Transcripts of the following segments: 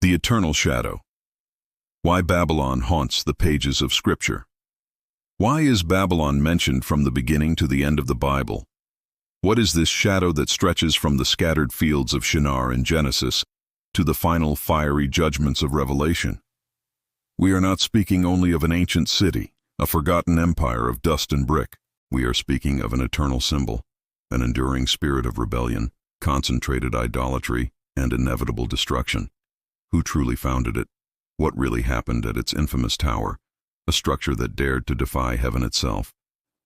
The eternal shadow. Why Babylon haunts the pages of Scripture. Why is Babylon mentioned from the beginning to the end of the Bible? What is this shadow that stretches from the scattered fields of Shinar in Genesis to the final fiery judgments of Revelation? We are not speaking only of an ancient city, a forgotten empire of dust and brick. We are speaking of an eternal symbol, an enduring spirit of rebellion, concentrated idolatry, and inevitable destruction. Who truly founded it? What really happened at its infamous tower, a structure that dared to defy heaven itself?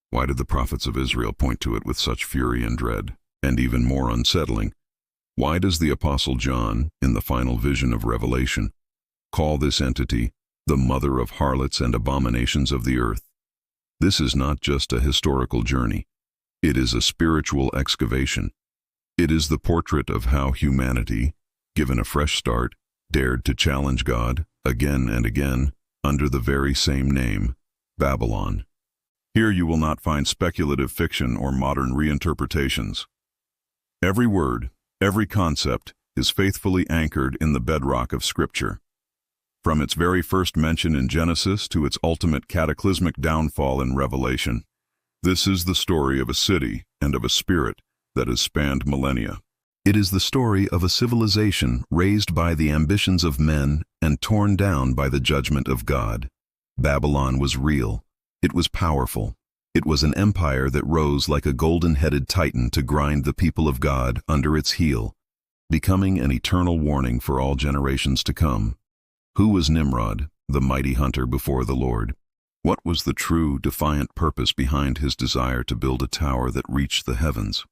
Why did the prophets of Israel point to it with such fury and dread? And even more unsettling, why does the Apostle John, in the final vision of Revelation, call this entity the mother of harlots and abominations of the earth? This is not just a historical journey. It is a spiritual excavation. It is the portrait of how humanity, given a fresh start, dared to challenge God again and again under the very same name, Babylon. Here you will not find speculative fiction or modern reinterpretations. Every word, every concept is faithfully anchored in the bedrock of Scripture. From its very first mention in Genesis to its ultimate cataclysmic downfall in Revelation, this is the story of a city and of a spirit that has spanned millennia. It is the story of a civilization raised by the ambitions of men and torn down by the judgment of God. Babylon was real. It was powerful. It was an empire that rose like a golden-headed titan to grind the people of God under its heel, becoming an eternal warning for all generations to come. Who was Nimrod, the mighty hunter before the Lord? What was the true, defiant purpose behind his desire to build a tower that reached the heavens?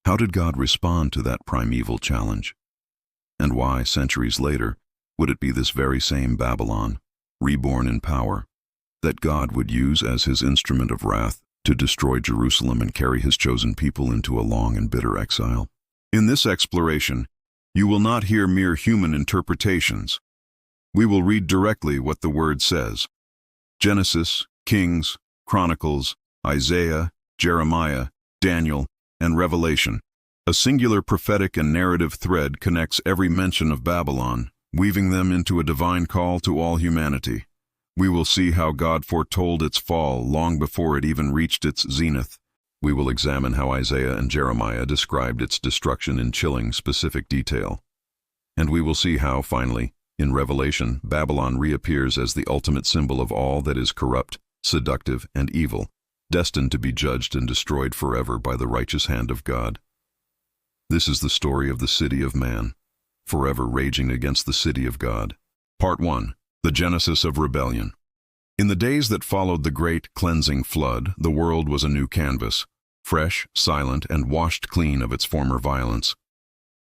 How did God respond to that primeval challenge? And why, centuries later, would it be this very same Babylon, reborn in power, that God would use as his instrument of wrath to destroy Jerusalem and carry his chosen people into a long and bitter exile? In this exploration, you will not hear mere human interpretations. We will read directly what the Word says. Genesis, Kings, Chronicles, Isaiah, Jeremiah, Daniel, and Revelation. A singular prophetic and narrative thread connects every mention of Babylon, weaving them into a divine call to all humanity. We will see how God foretold its fall long before it even reached its zenith. We will examine how Isaiah and Jeremiah described its destruction in chilling, specific detail. And we will see how, finally, in Revelation, Babylon reappears as the ultimate symbol of all that is corrupt, seductive, and evil, destined to be judged and destroyed forever by the righteous hand of God. This is the story of the city of man, forever raging against the city of God. Part 1. The Genesis of Rebellion. In the days that followed the great cleansing flood, the world was a new canvas, fresh, silent, and washed clean of its former violence.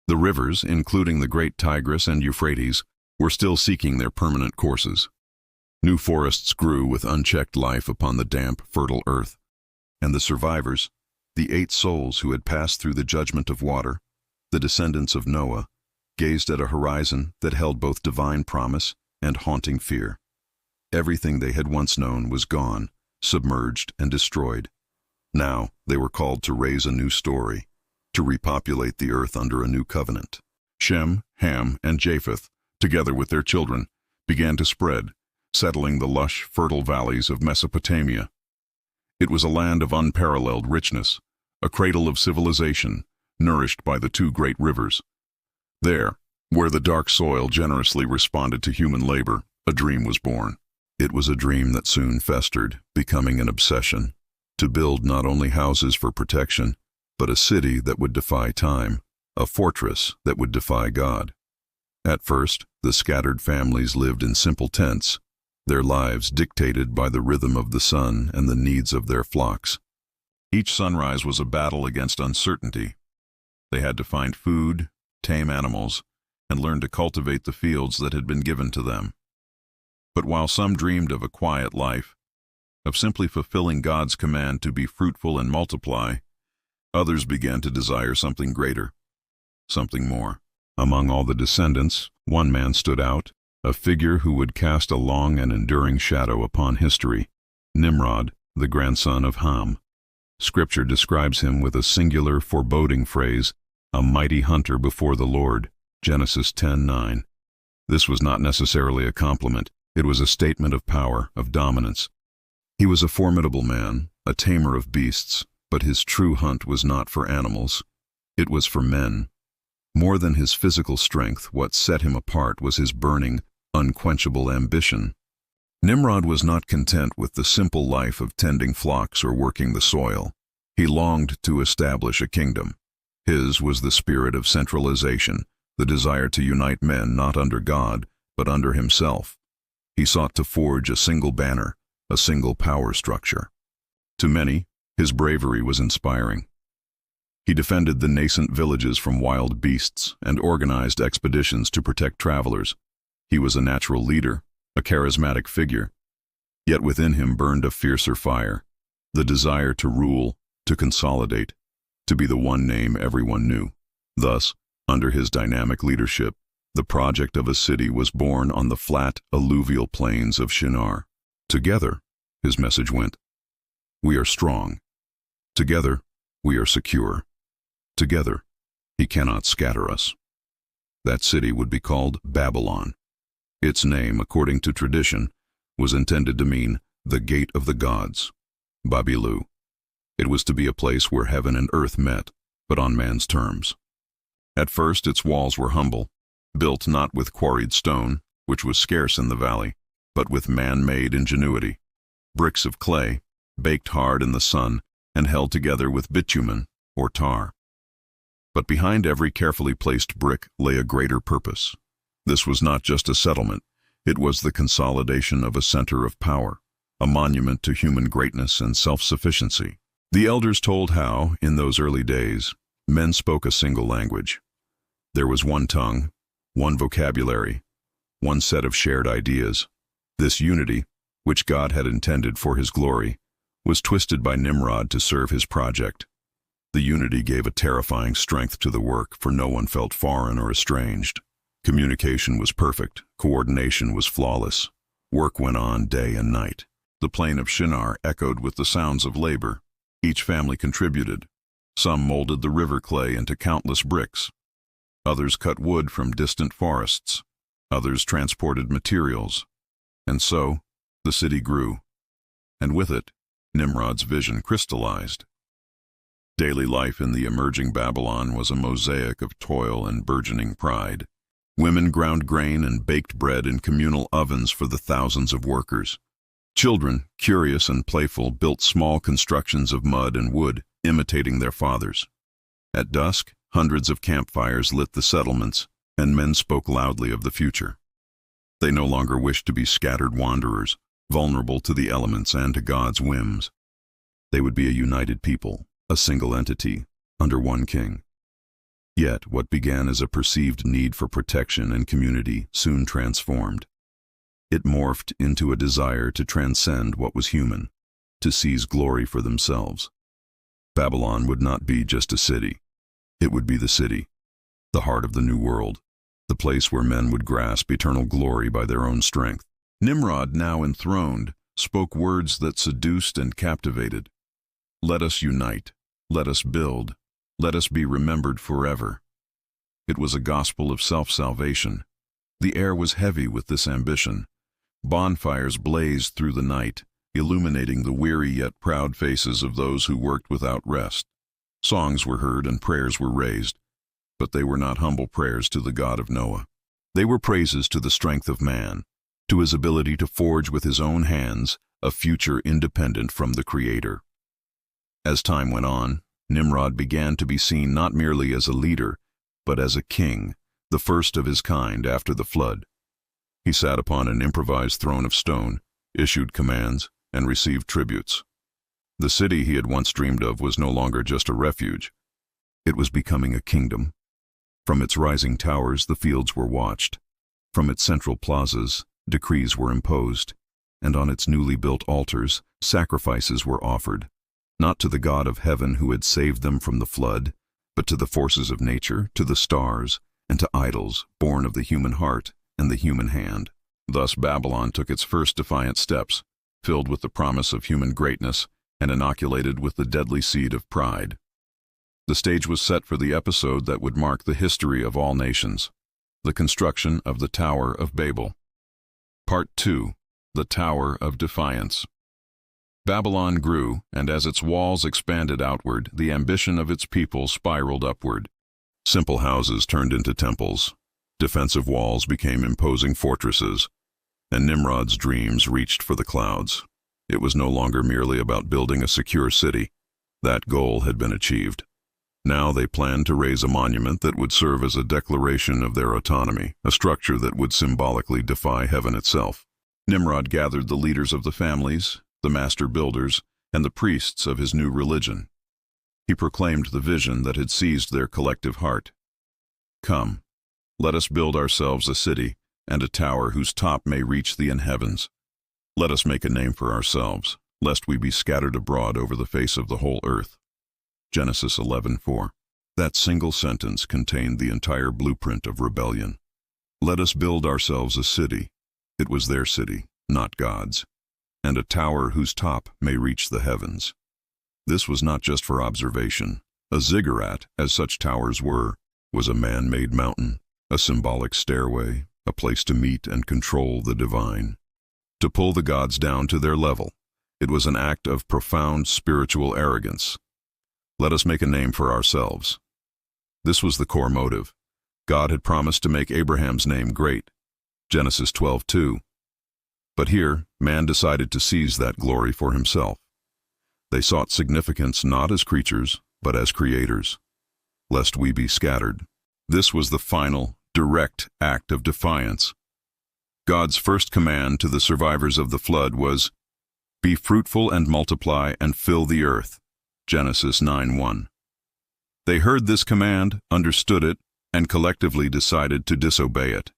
The rivers, including the great Tigris and Euphrates, were still seeking their permanent courses. New forests grew with unchecked life upon the damp, fertile earth. And the survivors, the 8 souls who had passed through the judgment of water, the descendants of Noah, gazed at a horizon that held both divine promise and haunting fear. Everything they had once known was gone, submerged and destroyed. Now they were called to raise a new story, to repopulate the earth under a new covenant. Shem, Ham, and Japheth, together with their children, began to spread, settling the lush, fertile valleys of Mesopotamia. It was a land of unparalleled richness, a cradle of civilization, nourished by the 2 great rivers. There, where the dark soil generously responded to human labor, a dream was born. It was a dream that soon festered, becoming an obsession, to build not only houses for protection, but a city that would defy time, a fortress that would defy God. At first, the scattered families lived in simple tents, their lives dictated by the rhythm of the sun and the needs of their flocks. Each sunrise was a battle against uncertainty. They had to find food, tame animals, and learn to cultivate the fields that had been given to them. But while some dreamed of a quiet life, of simply fulfilling God's command to be fruitful and multiply, others began to desire something greater, something more. Among all the descendants, one man stood out, a figure who would cast a long and enduring shadow upon history, Nimrod, the grandson of Ham. Scripture describes him with a singular, foreboding phrase, a mighty hunter before the Lord, Genesis 10:9. This was not necessarily a compliment. It was a statement of power, of dominance. He was a formidable man, a tamer of beasts, but his true hunt was not for animals. It was for men. More than his physical strength, what set him apart was his burning, unquenchable ambition. Nimrod was not content with the simple life of tending flocks or working the soil. He longed to establish a kingdom. His was the spirit of centralization, the desire to unite men not under God, but under himself. He sought to forge a single banner, a single power structure. To many, his bravery was inspiring. He defended the nascent villages from wild beasts and organized expeditions to protect travelers. He was a natural leader, a charismatic figure. Yet within him burned a fiercer fire, the desire to rule, to consolidate, to be the one name everyone knew. Thus, under his dynamic leadership, the project of a city was born on the flat, alluvial plains of Shinar. Together, his message went, we are strong. Together, we are secure. Together, he cannot scatter us. That city would be called Babylon. Its name, according to tradition, was intended to mean the gate of the gods, Babilu. It was to be a place where heaven and earth met, but on man's terms. At first, its walls were humble, built not with quarried stone, which was scarce in the valley, but with man-made ingenuity. Bricks of clay, baked hard in the sun, and held together with bitumen, or tar. But behind every carefully placed brick lay a greater purpose. This was not just a settlement, it was the consolidation of a center of power, a monument to human greatness and self-sufficiency. The elders told how, in those early days, men spoke a single language. There was one tongue, one vocabulary, one set of shared ideas. This unity, which God had intended for his glory, was twisted by Nimrod to serve his project. The unity gave a terrifying strength to the work, for no one felt foreign or estranged. Communication was perfect, coordination was flawless. Work went on day and night. The plain of Shinar echoed with the sounds of labor. Each family contributed. Some molded the river clay into countless bricks. Others cut wood from distant forests. Others transported materials. And so, the city grew. And with it, Nimrod's vision crystallized. Daily life in the emerging Babylon was a mosaic of toil and burgeoning pride. Women ground grain and baked bread in communal ovens for the thousands of workers. Children, curious and playful, built small constructions of mud and wood, imitating their fathers. At dusk, hundreds of campfires lit the settlements, and men spoke loudly of the future. They no longer wished to be scattered wanderers, vulnerable to the elements and to God's whims. They would be a united people, a single entity, under one king. Yet, what began as a perceived need for protection and community soon transformed. It morphed into a desire to transcend what was human, to seize glory for themselves. Babylon would not be just a city. It would be the city, the heart of the new world, the place where men would grasp eternal glory by their own strength. Nimrod, now enthroned, spoke words that seduced and captivated. Let us unite, let us build, let us be remembered forever. It was a gospel of self-salvation. The air was heavy with this ambition. Bonfires blazed through the night, illuminating the weary yet proud faces of those who worked without rest. Songs were heard and prayers were raised, but they were not humble prayers to the God of Noah. They were praises to the strength of man, to his ability to forge with his own hands a future independent from the Creator. As time went on, Nimrod began to be seen not merely as a leader, but as a king, the first of his kind after the flood. He sat upon an improvised throne of stone, issued commands, and received tributes. The city he had once dreamed of was no longer just a refuge. It was becoming a kingdom. From its rising towers, the fields were watched. From its central plazas, decrees were imposed, and on its newly built altars, sacrifices were offered, not to the God of heaven who had saved them from the flood, but to the forces of nature, to the stars, and to idols born of the human heart and the human hand. Thus Babylon took its first defiant steps, filled with the promise of human greatness and inoculated with the deadly seed of pride. The stage was set for the episode that would mark the history of all nations. The construction of the Tower of Babel. Part 2. The Tower of Defiance. Babylon grew, and as its walls expanded outward, the ambition of its people spiraled upward. Simple houses turned into temples, defensive walls became imposing fortresses, and Nimrod's dreams reached for the clouds. It was no longer merely about building a secure city. That goal had been achieved. Now they planned to raise a monument that would serve as a declaration of their autonomy, a structure that would symbolically defy heaven itself. Nimrod gathered the leaders of the families, the master builders, and the priests of his new religion. He proclaimed the vision that had seized their collective heart. Come, let us build ourselves a city and a tower whose top may reach the heavens. Let us make a name for ourselves, lest we be scattered abroad over the face of the whole earth. Genesis 11:4. That single sentence contained the entire blueprint of rebellion. Let us build ourselves a city. It was their city, not God's, and a tower whose top may reach the heavens. This was not just for observation. A ziggurat, as such towers were, was a man-made mountain, a symbolic stairway, a place to meet and control the divine. To pull the gods down to their level, it was an act of profound spiritual arrogance. Let us make a name for ourselves. This was the core motive. God had promised to make Abraham's name great. Genesis 12:2. But here, man decided to seize that glory for himself. They sought significance not as creatures, but as creators, lest we be scattered. This was the final, direct act of defiance. God's first command to the survivors of the flood was, "Be fruitful and multiply and fill the earth." Genesis 9:1. They heard this command, understood it, and collectively decided to disobey it.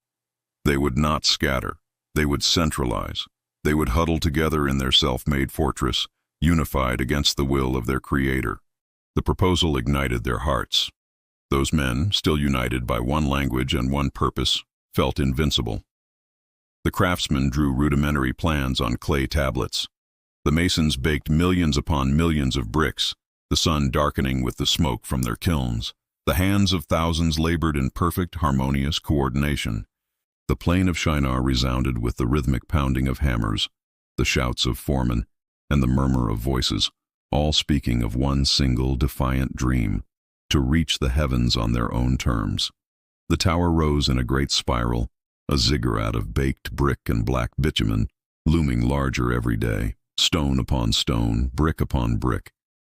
They would not scatter. They would centralize. They would huddle together in their self-made fortress, unified against the will of their Creator. The proposal ignited their hearts. Those men, still united by one language and one purpose, felt invincible. The craftsmen drew rudimentary plans on clay tablets. The masons baked millions upon millions of bricks, the sun darkening with the smoke from their kilns. The hands of thousands labored in perfect, harmonious coordination. The plain of Shinar resounded with the rhythmic pounding of hammers, the shouts of foremen, and the murmur of voices, all speaking of one single defiant dream, to reach the heavens on their own terms. The tower rose in a great spiral, a ziggurat of baked brick and black bitumen, looming larger every day, stone upon stone, brick upon brick.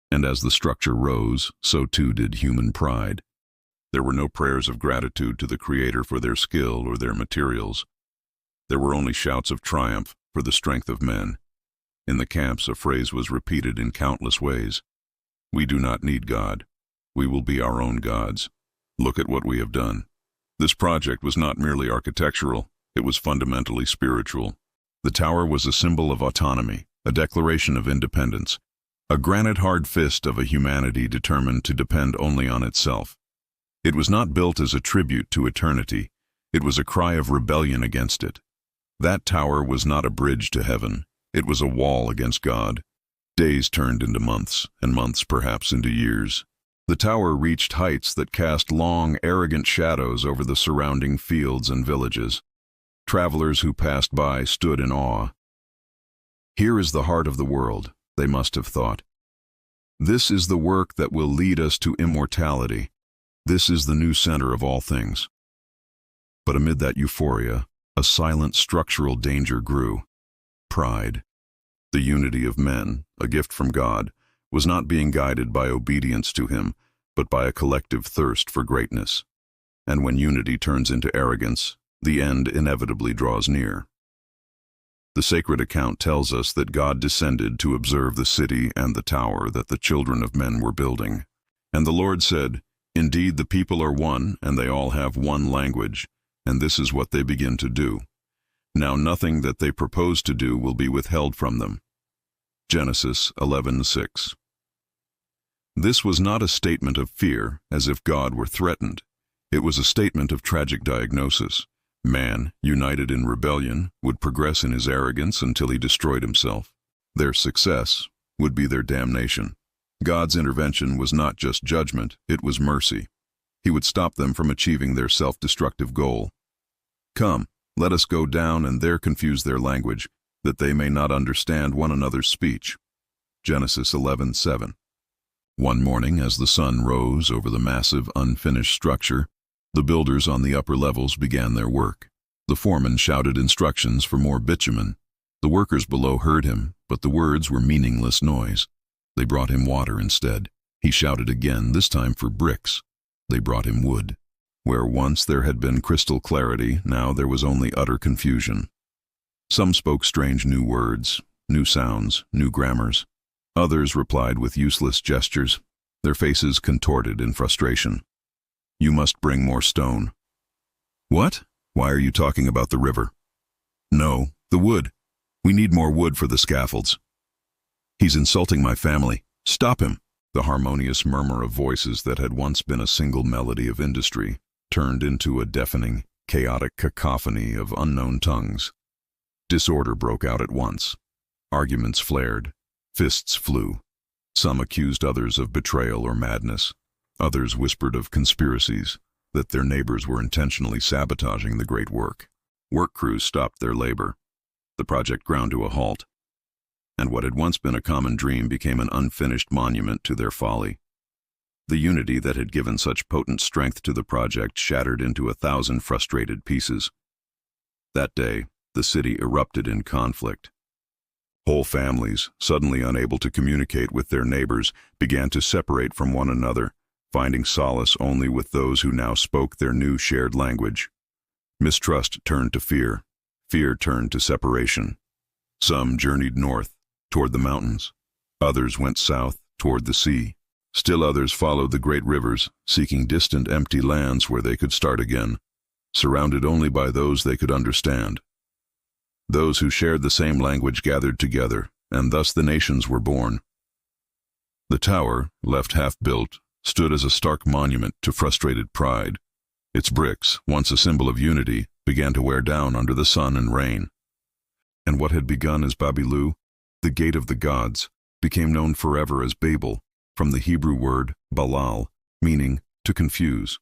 And as the structure rose, so too did human pride. There were no prayers of gratitude to the Creator for their skill or their materials. There were only shouts of triumph for the strength of men. In the camps, a phrase was repeated in countless ways. "We do not need God. We will be our own gods. Look at what we have done." This project was not merely architectural, it was fundamentally spiritual. The tower was a symbol of autonomy, a declaration of independence, a granite hard fist of a humanity determined to depend only on itself. It was not built as a tribute to eternity, it was a cry of rebellion against it. That tower was not a bridge to heaven, it was a wall against God. Days turned into months, and months perhaps into years. The tower reached heights that cast long, arrogant shadows over the surrounding fields and villages. Travelers who passed by stood in awe. Here is the heart of the world, they must have thought. This is the work that will lead us to immortality. This is the new center of all things. But amid that euphoria, a silent structural danger grew. Pride. The unity of men, a gift from God, was not being guided by obedience to Him, but by a collective thirst for greatness. And when unity turns into arrogance, the end inevitably draws near. The sacred account tells us that God descended to observe the city and the tower that the children of men were building. And the Lord said, "Indeed, the people are one, and they all have one language, and this is what they begin to do. Now nothing that they propose to do will be withheld from them." Genesis 11:6. This was not a statement of fear, as if God were threatened. It was a statement of tragic diagnosis. Man, united in rebellion, would progress in his arrogance until he destroyed himself. Their success would be their damnation. God's intervention was not just judgment, it was mercy. He would stop them from achieving their self-destructive goal. Come, let us go down and there confuse their language, that they may not understand one another's speech. Genesis 11:7. One morning, as the sun rose over the massive, unfinished structure, the builders on the upper levels began their work. The foreman shouted instructions for more bitumen. The workers below heard him, but the words were meaningless noise. They brought him water instead. He shouted again, this time for bricks. They brought him wood. Where once there had been crystal clarity, now there was only utter confusion. Some spoke strange new words, new sounds, new grammars. Others replied with useless gestures, their faces contorted in frustration. You must bring more stone. What? Why are you talking about the river? No, the wood. We need more wood for the scaffolds. He's insulting my family. Stop him. The harmonious murmur of voices that had once been a single melody of industry turned into a deafening, chaotic cacophony of unknown tongues. Disorder broke out at once. Arguments flared. Fists flew. Some accused others of betrayal or madness. Others whispered of conspiracies, that their neighbors were intentionally sabotaging the great work. Work crews stopped their labor. The project ground to a halt, and what had once been a common dream became an unfinished monument to their folly. The unity that had given such potent strength to the project shattered into 1,000 frustrated pieces. That day, the city erupted in conflict. Whole families, suddenly unable to communicate with their neighbors, began to separate from one another, finding solace only with those who now spoke their new shared language. Mistrust turned to fear. Fear turned to separation. Some journeyed north, toward the mountains. Others went south, toward the sea. Still others followed the great rivers, seeking distant empty lands where they could start again, surrounded only by those they could understand. Those who shared the same language gathered together, and thus the nations were born. The tower, left half-built, stood as a stark monument to frustrated pride. Its bricks, once a symbol of unity, began to wear down under the sun and rain. And what had begun as Babilu, the gate of the gods, became known forever as Babel, from the Hebrew word balal, meaning to confuse.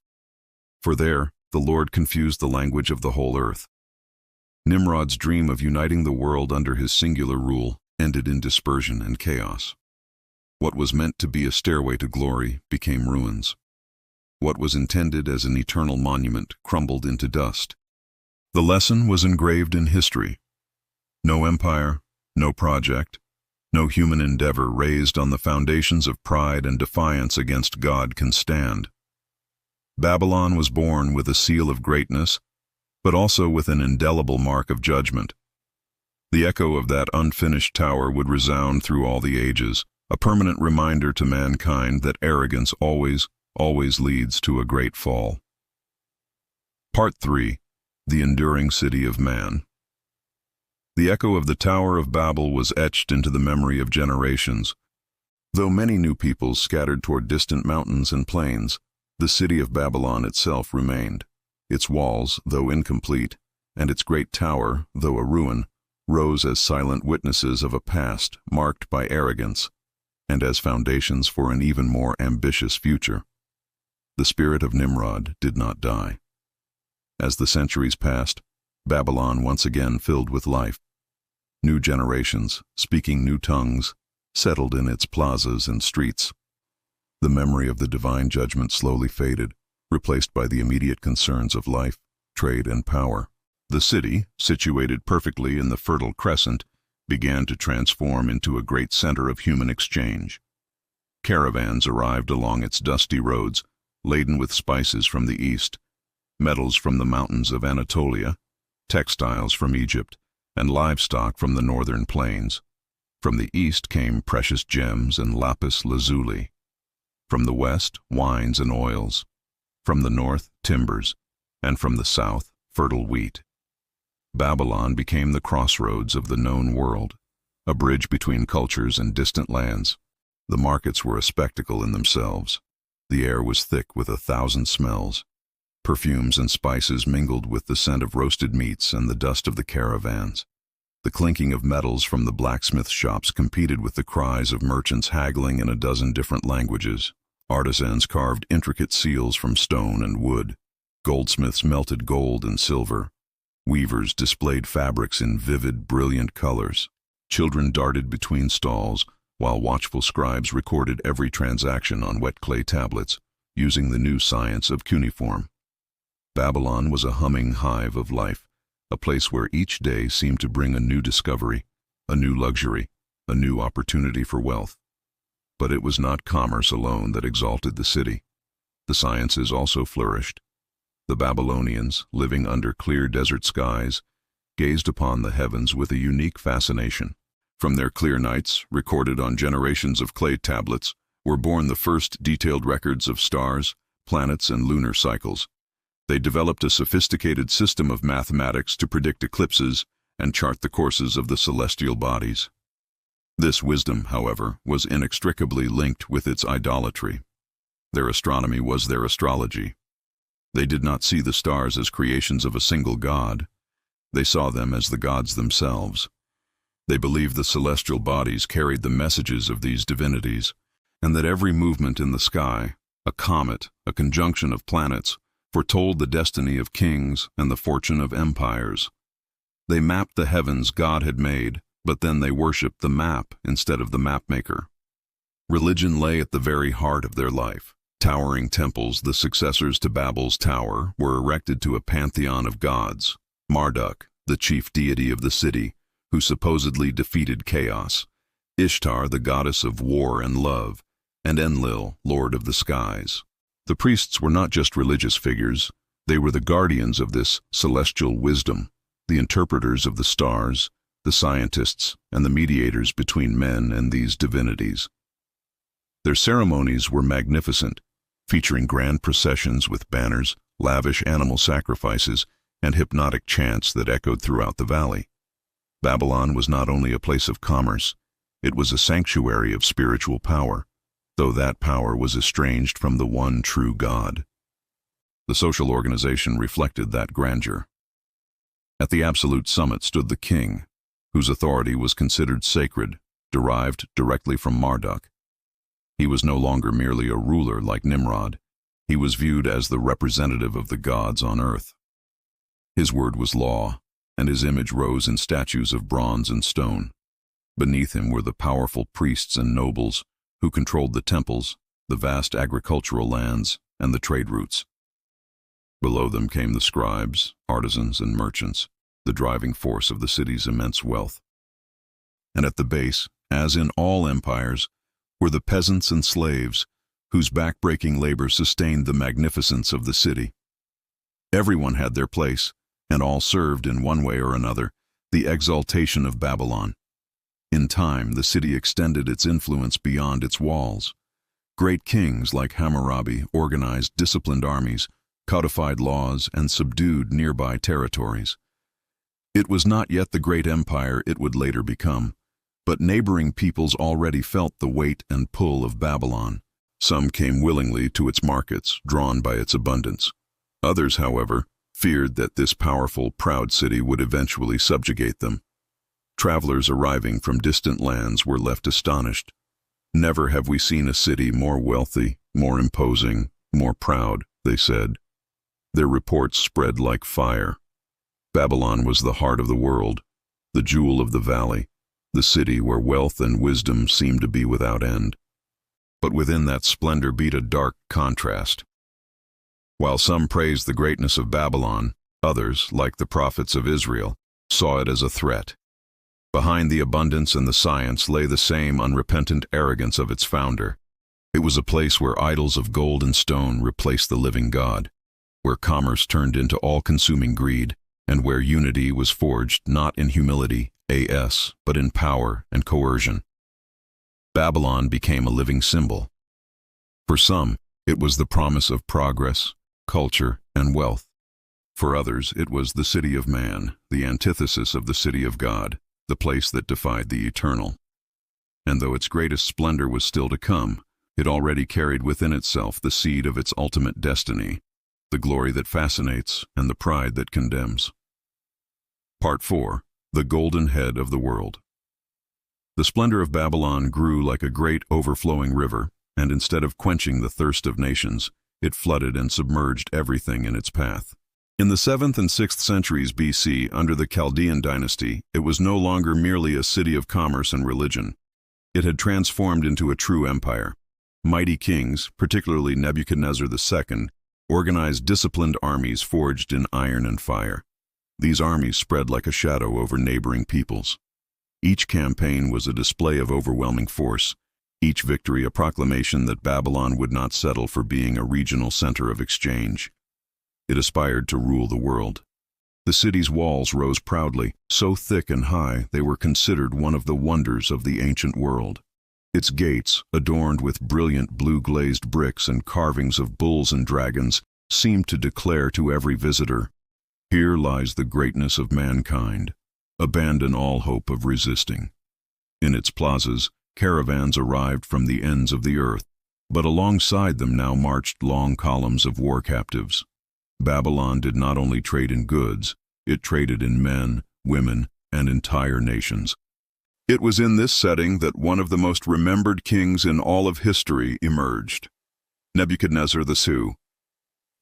For there, the Lord confused the language of the whole earth. Nimrod's dream of uniting the world under his singular rule ended in dispersion and chaos. What was meant to be a stairway to glory became ruins. What was intended as an eternal monument crumbled into dust. The lesson was engraved in history. No empire, no project, no human endeavor raised on the foundations of pride and defiance against God can stand. Babylon was born with a seal of greatness, but also with an indelible mark of judgment. The echo of that unfinished tower would resound through all the ages, a permanent reminder to mankind that arrogance always leads to a great fall. Part 3. The Enduring City of Man. The echo of the Tower of Babel was etched into the memory of generations. Though many new peoples scattered toward distant mountains and plains, the city of Babylon itself remained. Its walls, though incomplete, and its great tower, though a ruin, rose as silent witnesses of a past marked by arrogance, and as foundations for an even more ambitious future. The spirit of Nimrod did not die. As the centuries passed, Babylon once again filled with life. New generations, speaking new tongues, settled in its plazas and streets. The memory of the divine judgment slowly faded, replaced by the immediate concerns of life, trade, and power. The city, situated perfectly in the Fertile Crescent, began to transform into a great center of human exchange. Caravans arrived along its dusty roads, laden with spices from the east, metals from the mountains of Anatolia, textiles from Egypt, and livestock from the northern plains. From the east came precious gems and lapis lazuli. From the west, wines and oils. From the north, timbers, and from the south, fertile wheat. Babylon became the crossroads of the known world, a bridge between cultures and distant lands. The markets were a spectacle in themselves. The air was thick with 1,000 smells. Perfumes and spices mingled with the scent of roasted meats and the dust of the caravans. The clinking of metals from the blacksmith shops competed with the cries of merchants haggling in a dozen different languages. Artisans carved intricate seals from stone and wood. Goldsmiths melted gold and silver. Weavers displayed fabrics in vivid, brilliant colors. Children darted between stalls, while watchful scribes recorded every transaction on wet clay tablets, using the new science of cuneiform. Babylon was a humming hive of life, a place where each day seemed to bring a new discovery, a new luxury, a new opportunity for wealth. But it was not commerce alone that exalted the city. The sciences also flourished. The Babylonians, living under clear desert skies, gazed upon the heavens with a unique fascination. From their clear nights, recorded on generations of clay tablets, were born the first detailed records of stars, planets, and lunar cycles. They developed a sophisticated system of mathematics to predict eclipses and chart the courses of the celestial bodies. This wisdom, however, was inextricably linked with its idolatry. Their astronomy was their astrology. They did not see the stars as creations of a single god. They saw them as the gods themselves. They believed the celestial bodies carried the messages of these divinities, and that every movement in the sky, a comet, a conjunction of planets, foretold the destiny of kings and the fortune of empires. They mapped the heavens God had made, but then they worshipped the map instead of the mapmaker. Religion lay at the very heart of their life. Towering temples, the successors to Babel's tower, were erected to a pantheon of gods. Marduk, the chief deity of the city, who supposedly defeated chaos, Ishtar, the goddess of war and love, and Enlil, lord of the skies. The priests were not just religious figures, they were the guardians of this celestial wisdom, the interpreters of the stars, the scientists, and the mediators between men and these divinities. Their ceremonies were magnificent, featuring grand processions with banners, lavish animal sacrifices, and hypnotic chants that echoed throughout the valley. Babylon was not only a place of commerce, it was a sanctuary of spiritual power, though that power was estranged from the one true God. The social organization reflected that grandeur. At the absolute summit stood the king, whose authority was considered sacred, derived directly from Marduk. He was no longer merely a ruler like Nimrod. He was viewed as the representative of the gods on earth. His word was law, and his image rose in statues of bronze and stone. Beneath him were the powerful priests and nobles who controlled the temples, the vast agricultural lands, and the trade routes. Below them came the scribes, artisans, and merchants, the driving force of the city's immense wealth. And at the base, as in all empires, were the peasants and slaves, whose back-breaking labor sustained the magnificence of the city. Everyone had their place, and all served in one way or another the exaltation of Babylon. In time, the city extended its influence beyond its walls. Great kings like Hammurabi organized disciplined armies, codified laws, and subdued nearby territories. It was not yet the great empire it would later become, but neighboring peoples already felt the weight and pull of Babylon. Some came willingly to its markets, drawn by its abundance. Others, however, feared that this powerful, proud city would eventually subjugate them. Travelers arriving from distant lands were left astonished. "Never have we seen a city more wealthy, more imposing, more proud," they said. Their reports spread like fire. Babylon was the heart of the world, the jewel of the valley, the city where wealth and wisdom seemed to be without end. But within that splendor beat a dark contrast. While some praised the greatness of Babylon, others, like the prophets of Israel, saw it as a threat. Behind the abundance and the science lay the same unrepentant arrogance of its founder. It was a place where idols of gold and stone replaced the living God, where commerce turned into all-consuming greed, and where unity was forged not in humility, but in power and coercion. Babylon became a living symbol. For some, it was the promise of progress, culture, and wealth. For others, it was the city of man, the antithesis of the city of God, the place that defied the eternal. And though its greatest splendor was still to come, it already carried within itself the seed of its ultimate destiny, the glory that fascinates and the pride that condemns. Part 4. The Golden Head of the World. The splendor of Babylon grew like a great overflowing river, and instead of quenching the thirst of nations, it flooded and submerged everything in its path. In the 7th and 6th centuries BC, under the Chaldean dynasty, it was no longer merely a city of commerce and religion. It had transformed into a true empire. Mighty kings, particularly Nebuchadnezzar II, organized disciplined armies forged in iron and fire. These armies spread like a shadow over neighboring peoples. Each campaign was a display of overwhelming force, each victory a proclamation that Babylon would not settle for being a regional center of exchange. It aspired to rule the world. The city's walls rose proudly, so thick and high they were considered one of the wonders of the ancient world. Its gates, adorned with brilliant blue-glazed bricks and carvings of bulls and dragons, seemed to declare to every visitor, "Here lies the greatness of mankind. Abandon all hope of resisting." In its plazas, caravans arrived from the ends of the earth, but alongside them now marched long columns of war captives. Babylon did not only trade in goods, it traded in men, women, and entire nations. It was in this setting that one of the most remembered kings in all of history emerged, Nebuchadnezzar II.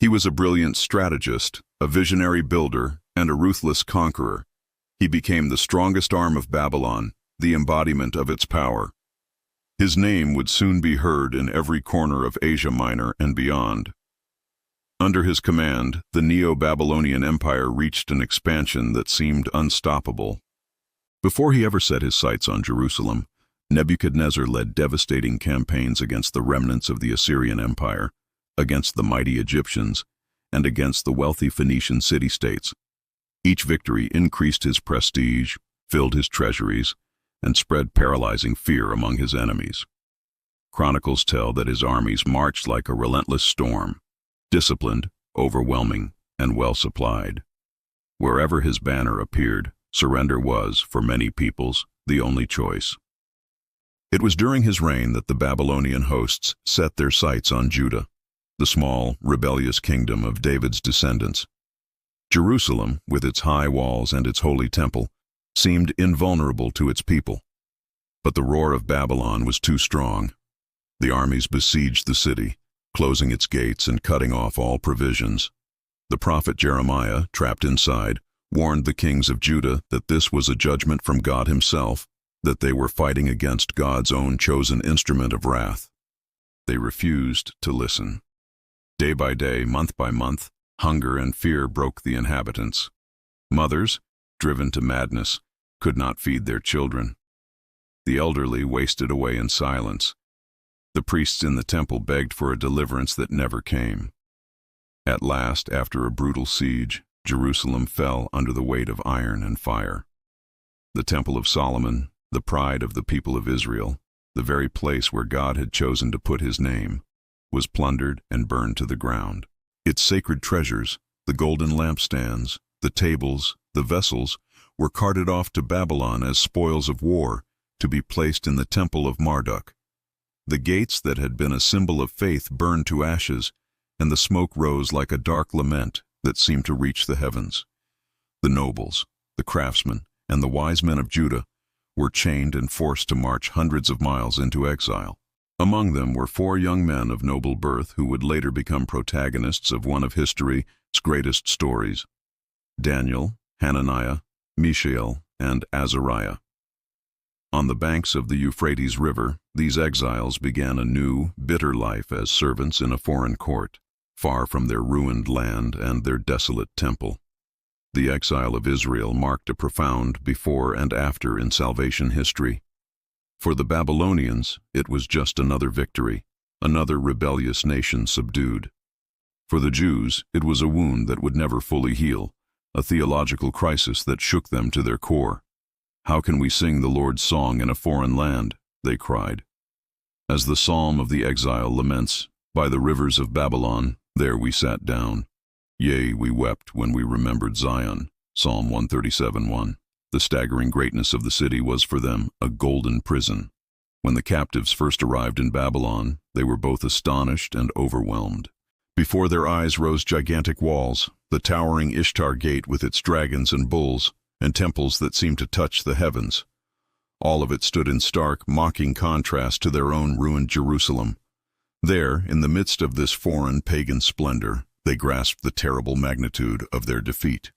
He was a brilliant strategist, a visionary builder, and a ruthless conqueror. He became the strongest arm of Babylon, the embodiment of its power. His name would soon be heard in every corner of Asia Minor and beyond. Under his command, the Neo-Babylonian Empire reached an expansion that seemed unstoppable. Before he ever set his sights on Jerusalem, Nebuchadnezzar led devastating campaigns against the remnants of the Assyrian Empire, against the mighty Egyptians, and against the wealthy Phoenician city-states. Each victory increased his prestige, filled his treasuries, and spread paralyzing fear among his enemies. Chronicles tell that his armies marched like a relentless storm, disciplined, overwhelming, and well-supplied. Wherever his banner appeared, surrender was, for many peoples, the only choice. It was during his reign that the Babylonian hosts set their sights on Judah, the small, rebellious kingdom of David's descendants. Jerusalem, with its high walls and its holy temple, seemed invulnerable to its people. But the roar of Babylon was too strong. The armies besieged the city, closing its gates and cutting off all provisions. The prophet Jeremiah, trapped inside, warned the kings of Judah that this was a judgment from God himself, that they were fighting against God's own chosen instrument of wrath. They refused to listen. Day by day, month by month, hunger and fear broke the inhabitants. Mothers, driven to madness, could not feed their children. The elderly wasted away in silence. The priests in the temple begged for a deliverance that never came. At last, after a brutal siege, Jerusalem fell under the weight of iron and fire. The Temple of Solomon, the pride of the people of Israel, the very place where God had chosen to put his name, was plundered and burned to the ground. Its sacred treasures, the golden lampstands, the tables, the vessels, were carted off to Babylon as spoils of war, to be placed in the temple of Marduk. The gates that had been a symbol of faith burned to ashes, and the smoke rose like a dark lament that seemed to reach the heavens. The nobles, the craftsmen, and the wise men of Judah were chained and forced to march hundreds of miles into exile. Among them were 4 young men of noble birth who would later become protagonists of one of history's greatest stories: Daniel, Hananiah, Mishael, and Azariah. On the banks of the Euphrates River, these exiles began a new, bitter life as servants in a foreign court, far from their ruined land and their desolate temple. The exile of Israel marked a profound before and after in salvation history. For the Babylonians, it was just another victory, another rebellious nation subdued. For the Jews, it was a wound that would never fully heal, a theological crisis that shook them to their core. "How can we sing the Lord's song in a foreign land?" they cried. As the psalm of the exile laments, "By the rivers of Babylon, there we sat down. Yea, we wept when we remembered Zion." Psalm 137:1. The staggering greatness of the city was for them a golden prison. When the captives first arrived in Babylon, they were both astonished and overwhelmed. Before their eyes rose gigantic walls, the towering Ishtar Gate with its dragons and bulls, and temples that seemed to touch the heavens. All of it stood in stark, mocking contrast to their own ruined Jerusalem. There, in the midst of this foreign pagan splendor, They grasped the terrible magnitude of their defeat.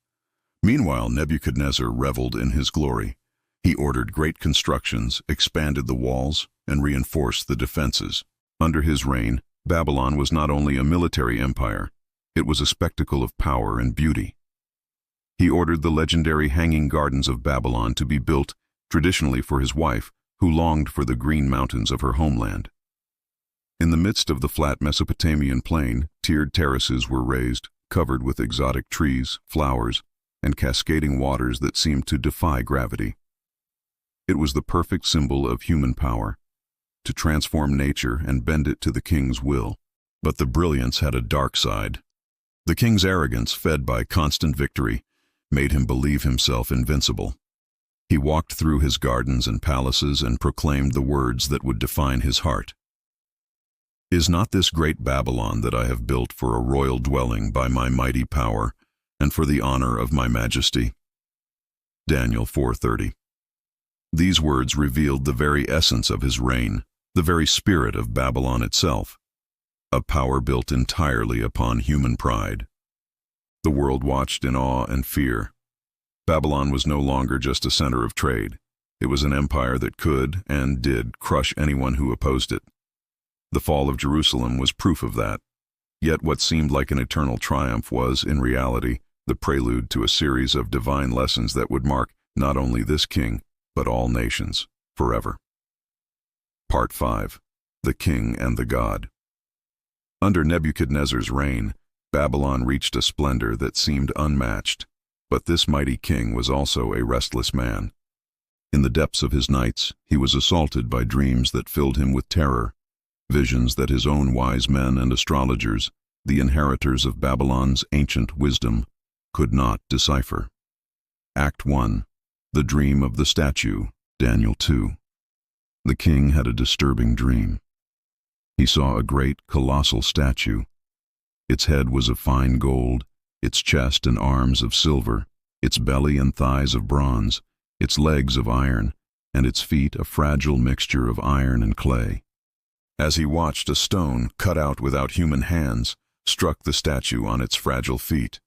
Meanwhile, Nebuchadnezzar reveled in his glory. He ordered great constructions, expanded the walls, and reinforced the defenses. Under his reign, Babylon was not only a military empire, it was a spectacle of power and beauty. He ordered the legendary Hanging Gardens of Babylon to be built traditionally for his wife, who longed for the green mountains of her homeland. In the midst of the flat Mesopotamian plain, tiered terraces were raised, covered with exotic trees, flowers, and cascading waters that seemed to defy gravity. It was the perfect symbol of human power, to transform nature and bend it to the king's will. But the brilliance had a dark side. The king's arrogance, fed by constant victory, made him believe himself invincible. He walked through his gardens and palaces and proclaimed the words that would define his heart. "Is not this great Babylon that I have built for a royal dwelling by my mighty power and for the honor of my majesty?" Daniel 4:30. These words revealed the very essence of his reign, the very spirit of Babylon itself, a power built entirely upon human pride. The world watched in awe and fear. Babylon was no longer just a center of trade. It was an empire that could and did crush anyone who opposed it. The fall of Jerusalem was proof of that. Yet what seemed like an eternal triumph was, in reality, the prelude to a series of divine lessons that would mark not only this king, but all nations, forever. Part 5. The King and the God. Under Nebuchadnezzar's reign, Babylon reached a splendor that seemed unmatched. But this mighty king was also a restless man. In the depths of his nights, he was assaulted by dreams that filled him with terror, visions that his own wise men and astrologers, the inheritors of Babylon's ancient wisdom, could not decipher. Act 1. The Dream of the Statue, Daniel 2. The king had a disturbing dream. He saw a great, colossal statue. Its head was of fine gold, its chest and arms of silver, its belly and thighs of bronze, its legs of iron, and its feet a fragile mixture of iron and clay. As he watched, a stone, cut out without human hands, struck the statue on its fragile feet.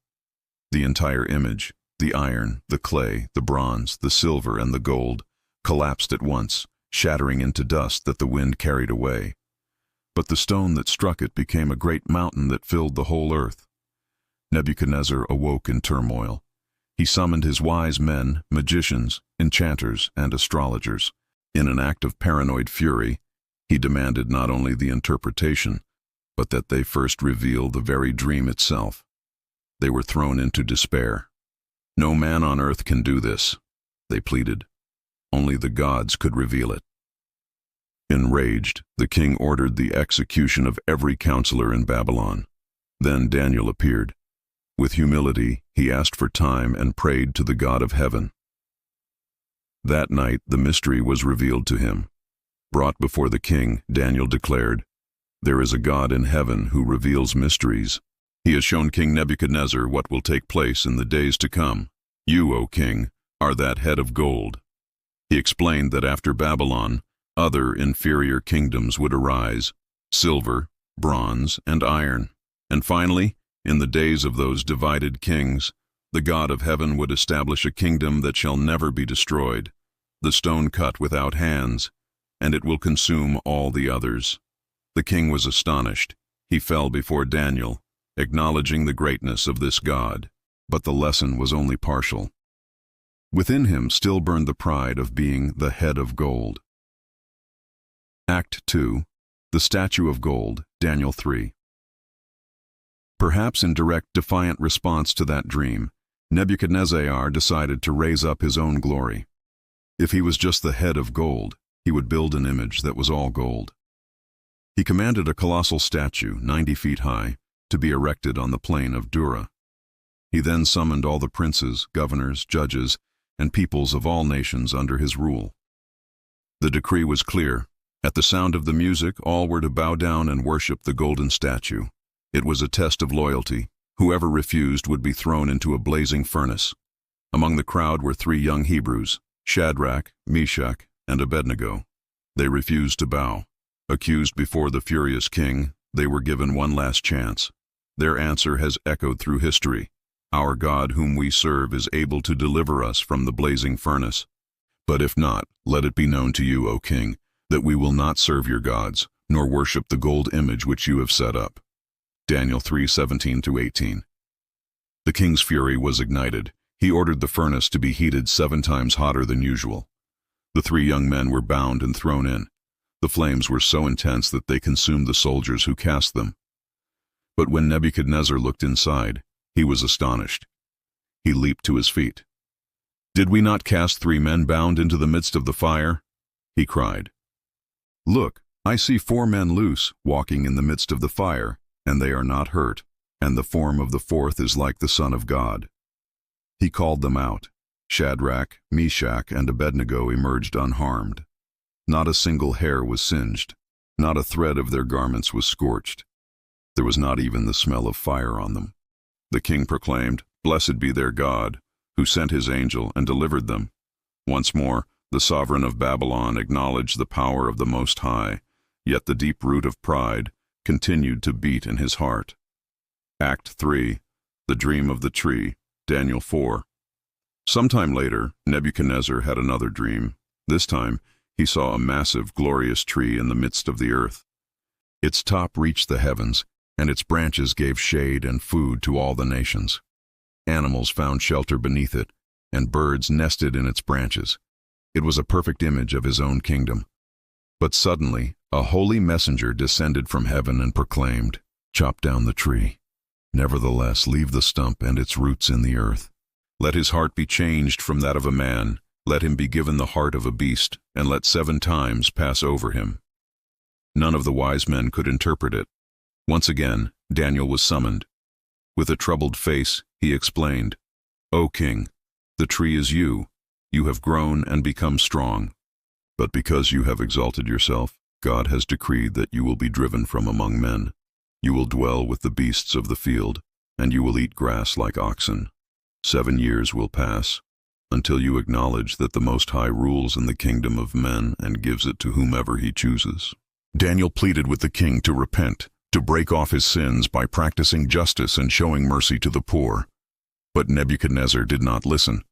The entire image, the iron, the clay, the bronze, the silver, and the gold, collapsed at once, shattering into dust that the wind carried away. But the stone that struck it became a great mountain that filled the whole earth. Nebuchadnezzar awoke in turmoil. He summoned his wise men, magicians, enchanters, and astrologers. In an act of paranoid fury, he demanded not only the interpretation, but that they first reveal the very dream itself. They were thrown into despair. "No man on earth can do this," they pleaded. "Only the gods could reveal it." Enraged, the king ordered the execution of every counselor in Babylon. Then Daniel appeared. With humility, he asked for time and prayed to the God of heaven. That night, the mystery was revealed to him. Brought before the king, Daniel declared, "There is a God in heaven who reveals mysteries. He has shown King Nebuchadnezzar what will take place in the days to come. You, O king, are that head of gold." He explained that after Babylon, other inferior kingdoms would arise, silver, bronze, and iron. And finally, in the days of those divided kings, the God of heaven would establish a kingdom that shall never be destroyed, the stone cut without hands, and it will consume all the others. The king was astonished. He fell before Daniel, acknowledging the greatness of this God. But the lesson was only partial. Within him still burned the pride of being the head of gold. Act 2. The Statue of Gold, Daniel 3. Perhaps in direct defiant response to that dream, Nebuchadnezzar decided to raise up his own glory. If he was just the head of gold, he would build an image that was all gold. He commanded a colossal statue, 90 feet high, to be erected on the plain of Dura. He then summoned all the princes, governors, judges, and peoples of all nations under his rule. The decree was clear. At the sound of the music, all were to bow down and worship the golden statue. It was a test of loyalty. Whoever refused would be thrown into a blazing furnace. Among the crowd were 3 young Hebrews, Shadrach, Meshach, and Abednego. They refused to bow. Accused before the furious king, they were given one last chance. Their answer has echoed through history. Our God whom we serve is able to deliver us from the blazing furnace. But if not, let it be known to you, O king, that we will not serve your gods, nor worship the gold image which you have set up. Daniel 3:17-18. The king's fury was ignited. He ordered the furnace to be heated 7 times hotter than usual. The 3 young men were bound and thrown in. The flames were so intense that they consumed the soldiers who cast them. But when Nebuchadnezzar looked inside, he was astonished. He leaped to his feet. "Did we not cast 3 men bound into the midst of the fire?" he cried. "Look, I see 4 men loose, walking in the midst of the fire, and they are not hurt, and the form of the 4th is like the Son of God." He called them out. Shadrach, Meshach, and Abednego emerged unharmed. Not a single hair was singed. Not a thread of their garments was scorched. There was not even the smell of fire on them. The king proclaimed, "Blessed be their God, who sent his angel and delivered them." Once more, the sovereign of Babylon acknowledged the power of the Most High, yet the deep root of pride continued to beat in his heart. Act 3. The Dream of the Tree, Daniel 4. Sometime later, Nebuchadnezzar had another dream. This time, he saw a massive, glorious tree in the midst of the earth. Its top reached the heavens, and its branches gave shade and food to all the nations. Animals found shelter beneath it, and birds nested in its branches. It was a perfect image of his own kingdom. But suddenly, a holy messenger descended from heaven and proclaimed, "Chop down the tree. Nevertheless, leave the stump and its roots in the earth. Let his heart be changed from that of a man. Let him be given the heart of a beast, and let 7 times pass over him." None of the wise men could interpret it. Once again, Daniel was summoned. With a troubled face, he explained, "O king, the tree is you. You have grown and become strong. But because you have exalted yourself, God has decreed that you will be driven from among men. You will dwell with the beasts of the field, and you will eat grass like oxen. 7 years will pass, until you acknowledge that the Most High rules in the kingdom of men and gives it to whomever he chooses." Daniel pleaded with the king to repent, to break off his sins by practicing justice and showing mercy to the poor. But Nebuchadnezzar did not listen.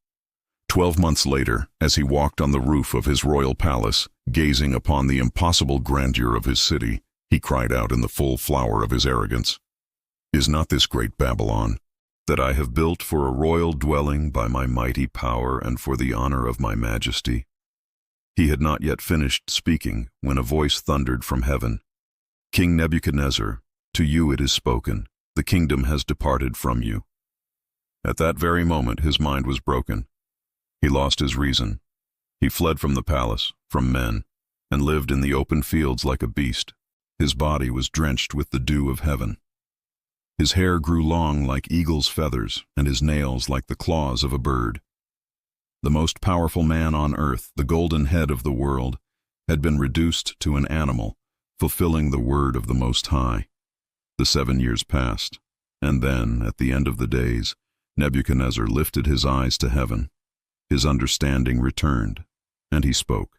12 months later, as he walked on the roof of his royal palace, gazing upon the impossible grandeur of his city, he cried out in the full flower of his arrogance, "Is not this great Babylon, that I have built for a royal dwelling by my mighty power and for the honor of my majesty?" He had not yet finished speaking when a voice thundered from heaven, "King Nebuchadnezzar, to you it is spoken, the kingdom has departed from you." At that very moment his mind was broken. He lost his reason. He fled from the palace, from men, and lived in the open fields like a beast. His body was drenched with the dew of heaven. His hair grew long like eagle's feathers, and his nails like the claws of a bird. The most powerful man on earth, the golden head of the world, had been reduced to an animal, fulfilling the word of the Most High. The 7 years passed, and then, at the end of the days, Nebuchadnezzar lifted his eyes to heaven. His understanding returned, and he spoke.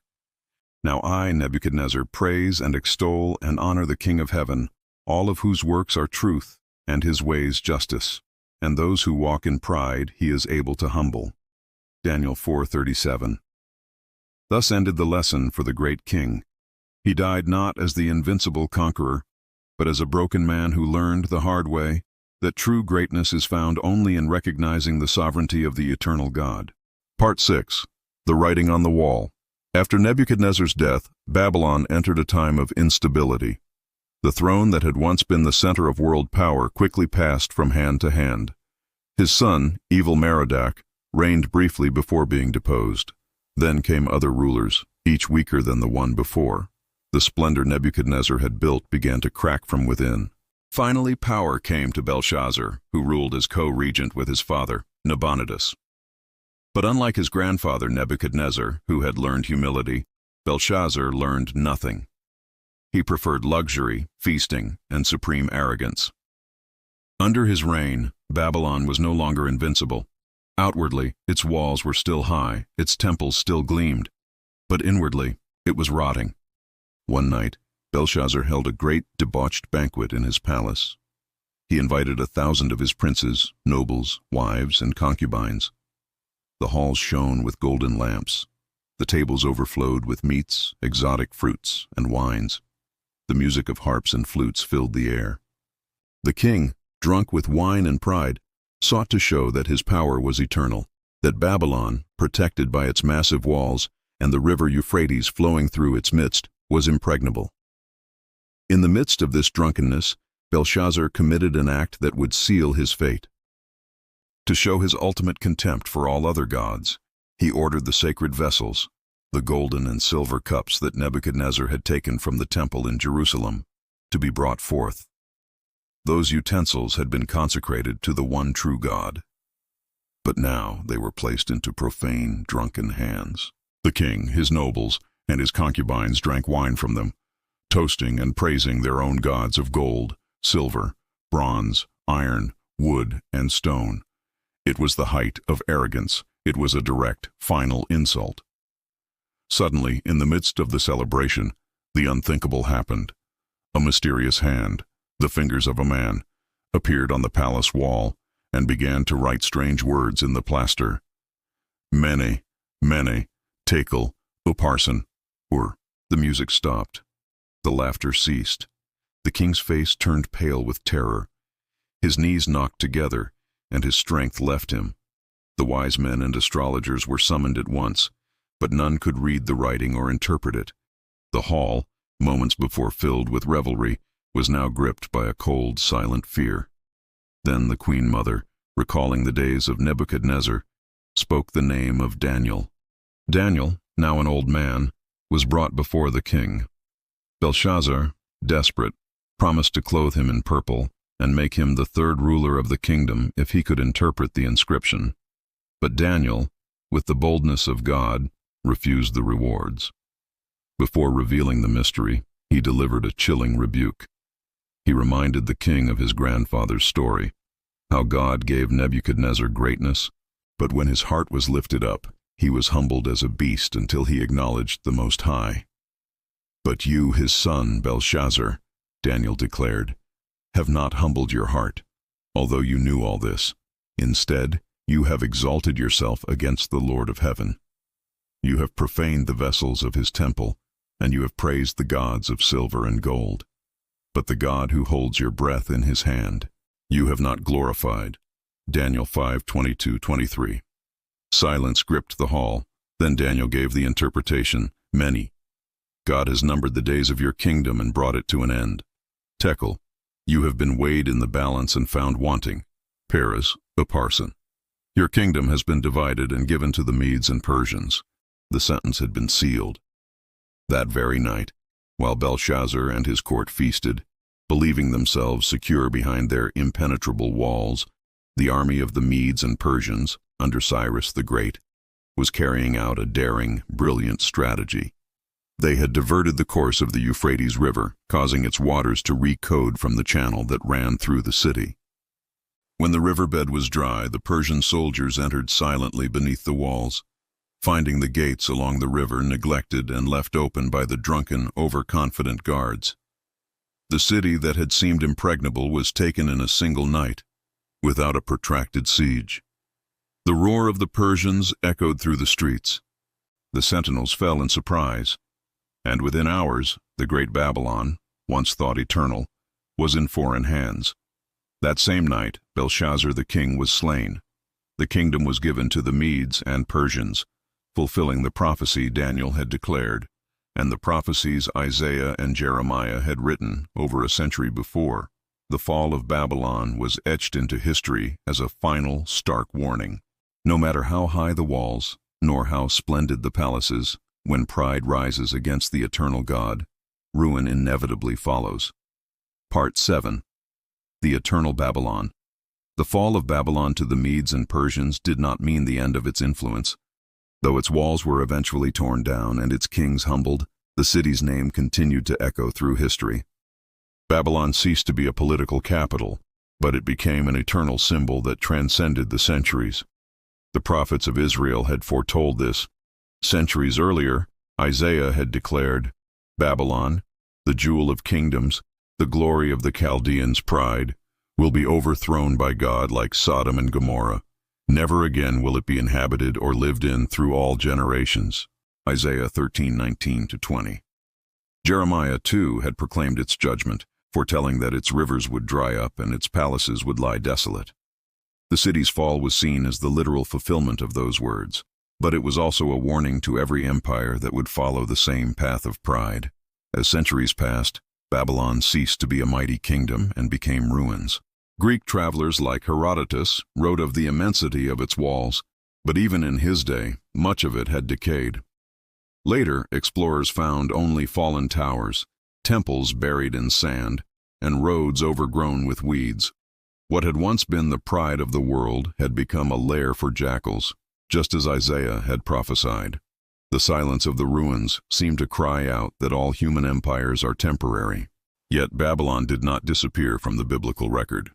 "Now I, Nebuchadnezzar, praise and extol and honor the King of heaven, all of whose works are truth, and his ways justice, and those who walk in pride he is able to humble." Daniel 4:37. Thus ended the lesson for the great king. He died not as the invincible conqueror, but as a broken man who learned the hard way that true greatness is found only in recognizing the sovereignty of the eternal God. Part 6. The Writing on the Wall. After Nebuchadnezzar's death, Babylon entered a time of instability. The throne that had once been the center of world power quickly passed from hand to hand. His son, evil Merodach, reigned briefly before being deposed. Then came other rulers, each weaker than the one before. The splendor Nebuchadnezzar had built began to crack from within. Finally, power came to Belshazzar, who ruled as co-regent with his father, Nabonidus. But unlike his grandfather Nebuchadnezzar, who had learned humility, Belshazzar learned nothing. He preferred luxury, feasting, and supreme arrogance. Under his reign, Babylon was no longer invincible. Outwardly, its walls were still high, its temples still gleamed, but inwardly, it was rotting. One night, Belshazzar held a great debauched banquet in his palace. He invited 1,000 of his princes, nobles, wives, and concubines. The halls shone with golden lamps. The tables overflowed with meats, exotic fruits, and wines. The music of harps and flutes filled the air. The king, drunk with wine and pride, sought to show that his power was eternal, that Babylon, protected by its massive walls and the river Euphrates flowing through its midst, was impregnable. In the midst of this drunkenness, Belshazzar committed an act that would seal his fate. To show his ultimate contempt for all other gods, he ordered the sacred vessels, the golden and silver cups that Nebuchadnezzar had taken from the temple in Jerusalem, to be brought forth. Those utensils had been consecrated to the one true God, but now they were placed into profane, drunken hands. The king, his nobles, and his concubines drank wine from them, toasting and praising their own gods of gold, silver, bronze, iron, wood, and stone. It was the height of arrogance. It was a direct, final insult. Suddenly, in the midst of the celebration, the unthinkable happened. A mysterious hand, the fingers of a man, appeared on the palace wall and began to write strange words in the plaster. Mene, Mene, Tekel, Upharsin, Ur. The music stopped. The laughter ceased. The king's face turned pale with terror. His knees knocked together, and his strength left him. The wise men and astrologers were summoned at once, but none could read the writing or interpret it. The hall, moments before filled with revelry, was now gripped by a cold, silent fear. Then the Queen Mother, recalling the days of Nebuchadnezzar, spoke the name of Daniel. Daniel, now an old man, was brought before the king. Belshazzar, desperate, promised to clothe him in purple and make him the third ruler of the kingdom if he could interpret the inscription. But Daniel, with the boldness of God, refused the rewards. Before revealing the mystery, he delivered a chilling rebuke. He reminded the king of his grandfather's story, how God gave Nebuchadnezzar greatness, but when his heart was lifted up, he was humbled as a beast until he acknowledged the Most High. But you, his son, Belshazzar, Daniel declared, have not humbled your heart, although you knew all this. Instead, you have exalted yourself against the Lord of heaven. You have profaned the vessels of his temple, and you have praised the gods of silver and gold. But the God who holds your breath in his hand, you have not glorified. Daniel 5:22-23. Silence gripped the hall. Then Daniel gave the interpretation, Mene. God has numbered the days of your kingdom and brought it to an end. Tekel, you have been weighed in the balance and found wanting. Peres, Upharsin. Your kingdom has been divided and given to the Medes and Persians. The sentence had been sealed. That very night, while Belshazzar and his court feasted, believing themselves secure behind their impenetrable walls, the army of the Medes and Persians, under Cyrus the Great, was carrying out a daring, brilliant strategy. They had diverted the course of the Euphrates River, causing its waters to recode from the channel that ran through the city. When the riverbed was dry, the Persian soldiers entered silently beneath the walls, finding the gates along the river neglected and left open by the drunken, overconfident guards. The city that had seemed impregnable was taken in a single night, without a protracted siege. The roar of the Persians echoed through the streets. The sentinels fell in surprise, and within hours, the great Babylon, once thought eternal, was in foreign hands. That same night, Belshazzar the king was slain. The kingdom was given to the Medes and Persians, fulfilling the prophecy Daniel had declared, and the prophecies Isaiah and Jeremiah had written over a century before. The fall of Babylon was etched into history as a final, stark warning. No matter how high the walls, nor how splendid the palaces, when pride rises against the eternal God, ruin inevitably follows. Part 7. The Eternal Babylon. The fall of Babylon to the Medes and Persians did not mean the end of its influence. Though its walls were eventually torn down and its kings humbled, the city's name continued to echo through history. Babylon ceased to be a political capital, but it became an eternal symbol that transcended the centuries. The prophets of Israel had foretold this. Centuries earlier, Isaiah had declared, Babylon, the jewel of kingdoms, the glory of the Chaldeans' pride, will be overthrown by God like Sodom and Gomorrah. Never again will it be inhabited or lived in through all generations. Isaiah 13:19-20. Jeremiah, too, had proclaimed its judgment, foretelling that its rivers would dry up and its palaces would lie desolate. The city's fall was seen as the literal fulfillment of those words, but it was also a warning to every empire that would follow the same path of pride. As centuries passed, Babylon ceased to be a mighty kingdom and became ruins. Greek travelers like Herodotus wrote of the immensity of its walls, but even in his day, much of it had decayed. Later, explorers found only fallen towers, temples buried in sand, and roads overgrown with weeds. What had once been the pride of the world had become a lair for jackals, just as Isaiah had prophesied. The silence of the ruins seemed to cry out that all human empires are temporary. Yet Babylon did not disappear from the biblical record.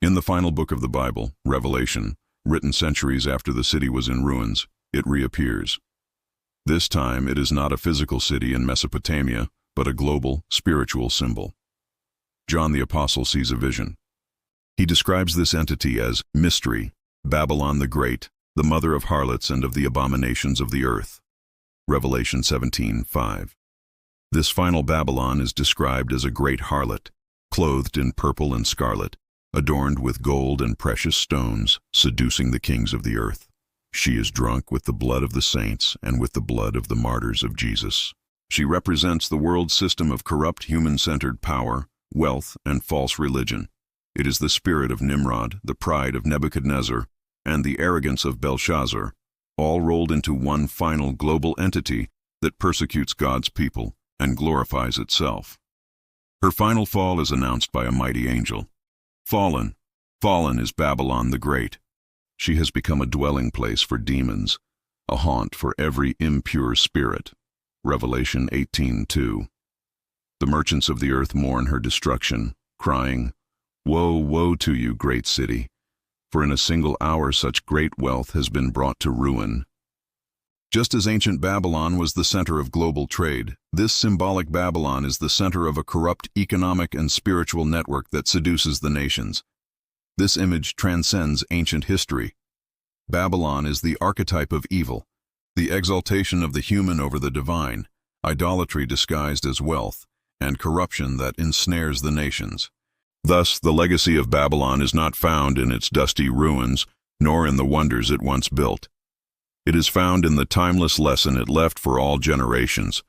In the final book of the Bible, Revelation, written centuries after the city was in ruins, it reappears. This time it is not a physical city in Mesopotamia, but a global, spiritual symbol. John the Apostle sees a vision. He describes this entity as mystery, Babylon the Great, the mother of harlots and of the abominations of the earth. Revelation 17:5. This final Babylon is described as a great harlot, clothed in purple and scarlet, adorned with gold and precious stones, seducing the kings of the earth. She is drunk with the blood of the saints and with the blood of the martyrs of Jesus. She represents the world system of corrupt human-centered power, wealth, and false religion. It is the spirit of Nimrod, the pride of Nebuchadnezzar, and the arrogance of Belshazzar, all rolled into one final global entity that persecutes God's people and glorifies itself. Her final fall is announced by a mighty angel. Fallen, fallen is Babylon the Great. She has become a dwelling place for demons, a haunt for every impure spirit. Revelation 18:2. The merchants of the earth mourn her destruction, crying, "Woe, woe to you, great city! For in a single hour such great wealth has been brought to ruin." Just as ancient Babylon was the center of global trade, this symbolic Babylon is the center of a corrupt economic and spiritual network that seduces the nations. This image transcends ancient history. Babylon is the archetype of evil, the exaltation of the human over the divine, idolatry disguised as wealth, and corruption that ensnares the nations. Thus, the legacy of Babylon is not found in its dusty ruins, nor in the wonders it once built. It is found in the timeless lesson it left for all generations.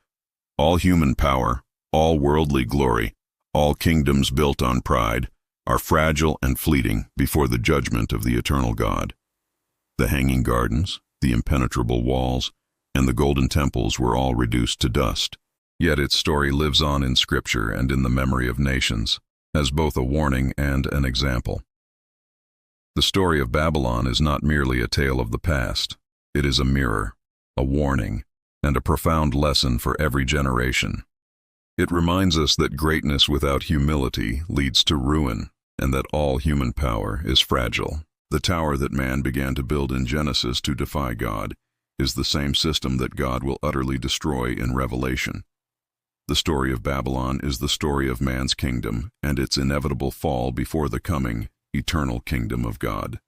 All human power, all worldly glory, all kingdoms built on pride, are fragile and fleeting before the judgment of the eternal God. The hanging gardens, the impenetrable walls, and the golden temples were all reduced to dust. Yet its story lives on in Scripture and in the memory of nations, as both a warning and an example. The story of Babylon is not merely a tale of the past. It is a mirror, a warning, and a profound lesson for every generation. It reminds us that greatness without humility leads to ruin, and that all human power is fragile. The tower that man began to build in Genesis to defy God is the same system that God will utterly destroy in Revelation. The story of Babylon is the story of man's kingdom and its inevitable fall before the coming, eternal kingdom of God.